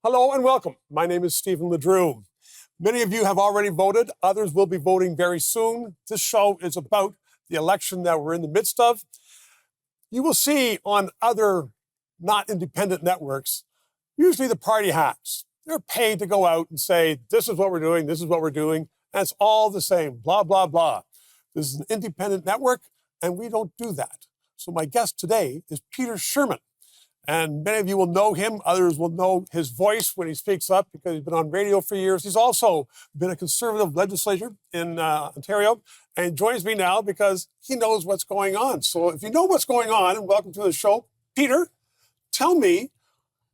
Hello and welcome. My name is Stephen LeDrew. Many of you have already voted. Others will be voting very soon. This show is about the election that we're in the midst of. You will see on other not independent networks, usually the party hacks. They're paid to go out and say, this is what we're doing, this is what we're doing, and it's all the same, blah, blah, blah. This is an independent network, and we don't do that. So my guest today is Peter Shurman. And many of you will know him. Others will know his voice when he speaks up because he's been on radio for years. He's also been a conservative legislator in Ontario and joins me now because he knows what's going on. So if you know what's going on, and welcome to the show, Peter, tell me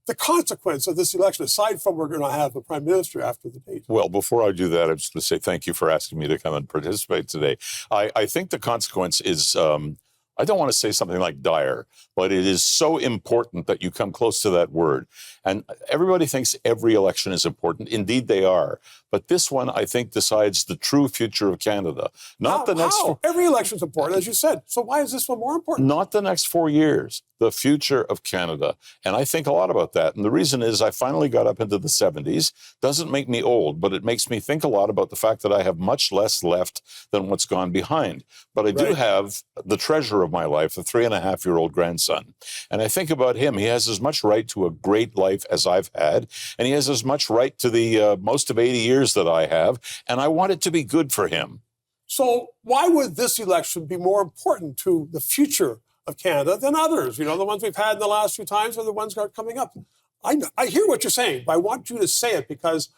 the consequence of this election, aside from we're going to have a prime minister after the date. Well, before I do that, I'm just going to say thank you for asking me to come and participate today. I think the consequence is... I don't want to say something like dire, but it is so important that you come close to that word. And everybody thinks every election is important. Indeed, they are. But this one, I think, decides the true future of Canada. Not the next. How? Every election is important, as you said. So why is this one more important? Not the next 4 years. The future of Canada. And I think a lot about that. And the reason is I finally got up into the 70s. Doesn't make me old, but it makes me think a lot about the fact that I have much less left than what's gone behind. But I do have the treasure of my life, the 3.5-year-old grandson. And I think about him. He has as much right to a great life as I've had. And he has as much right to the most of 80 years that I have. And I want it to be good for him. So why would this election be more important to the future of Canada than others? You know, the ones we've had in the last few times are the ones that are coming up. I hear what you're saying, but I want you to say it because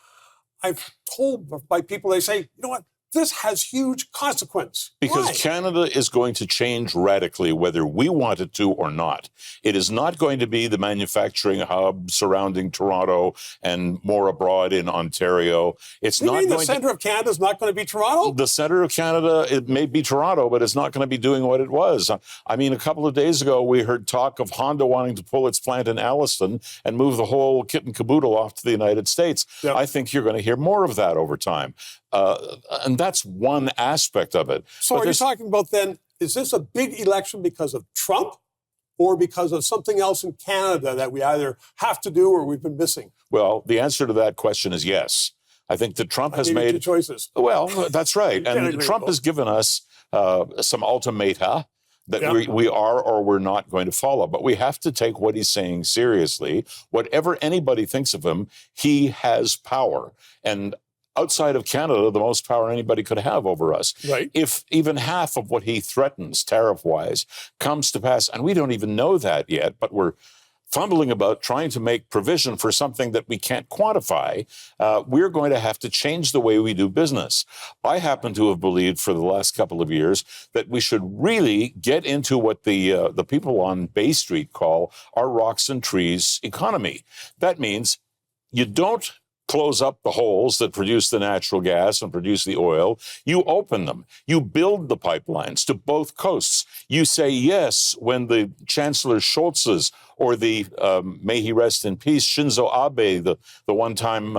I've told by people, they say, you know what? This has huge consequence. Because Why? Canada is going to change radically, whether we want it to or not. It is not going to be the manufacturing hub surrounding Toronto and more abroad in Ontario. It's You not mean going the center of Canada is not going to be Toronto? The center of Canada, it may be Toronto, but it's not going to be doing what it was. I mean, a couple of days ago, we heard talk of Honda wanting to pull its plant in Alliston and move the whole kit and caboodle off to the United States. Yep. I think you're going to hear more of that over time. And that's one aspect of it. So are you talking about then, is this a big election because of Trump or because of something else in Canada that we either have to do or we've been missing? Well, the answer to that question is yes. I think that Trump has made... two choices. Well, that's right. And Trump has given us some ultimata that we are or we're not going to follow. But we have to take what he's saying seriously. Whatever anybody thinks of him, he has power. And outside of Canada, the most power anybody could have over us. Right. If even half of what he threatens tariff-wise comes to pass, and we don't even know that yet, but we're fumbling about trying to make provision for something that we can't quantify, we're going to have to change the way we do business. I happen to have believed for the last couple of years that we should really get into what the people on Bay Street call our rocks and trees economy. That means you don't close up the holes that produce the natural gas and produce the oil. You open them. You build the pipelines to both coasts. You say yes when the Chancellor Scholz's or the, may he rest in peace, Shinzo Abe, the one-time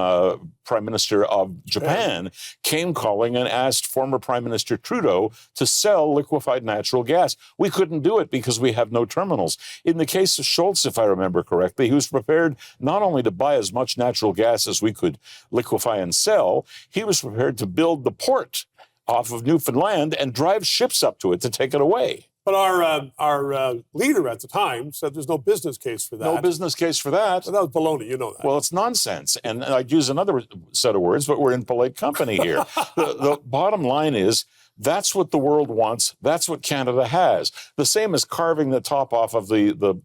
Prime Minister of Japan, came calling and asked former Prime Minister Trudeau to sell liquefied natural gas. We couldn't do it because we have no terminals. In the case of Scholz, if I remember correctly, he was prepared not only to buy as much natural gas as we could liquefy and sell, he was prepared to build the port off of Newfoundland and drive ships up to it to take it away. But our leader at the time said there's no business case for that. No business case for that. Well, that was baloney, you know that. Well, it's nonsense. And I'd use another set of words, but we're in polite company here. The bottom line is, that's what the world wants. That's what Canada has. The same as carving the top off of the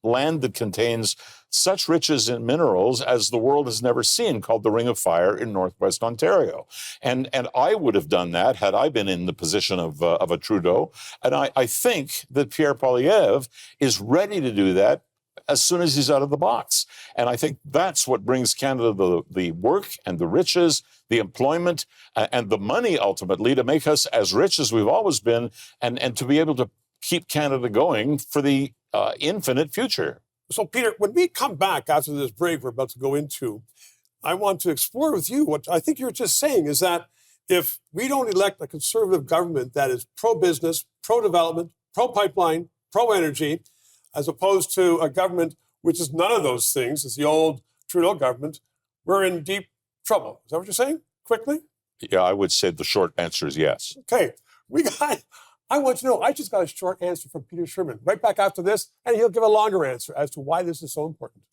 land that contains such riches in minerals as the world has never seen, called the Ring of Fire in Northwest Ontario. And I would have done that had I been in the position of a Trudeau. And I think that Pierre Poilievre is ready to do that as soon as he's out of the box. And I think that's what brings Canada the work and the riches, the employment, and the money ultimately to make us as rich as we've always been and to be able to keep Canada going for the infinite future. So, Peter, when we come back after this break we're about to go into, I want to explore with you what I think you're just saying is that if we don't elect a conservative government that is pro-business, pro-development, pro-pipeline, pro-energy, as opposed to a government which is none of those things, it's the old Trudeau government, we're in deep trouble. Is that what you're saying? Quickly? Yeah, I would say the short answer is yes. Okay. I want to know, I just got a short answer from Peter Shurman right back after this, and he'll give a longer answer as to why this is so important.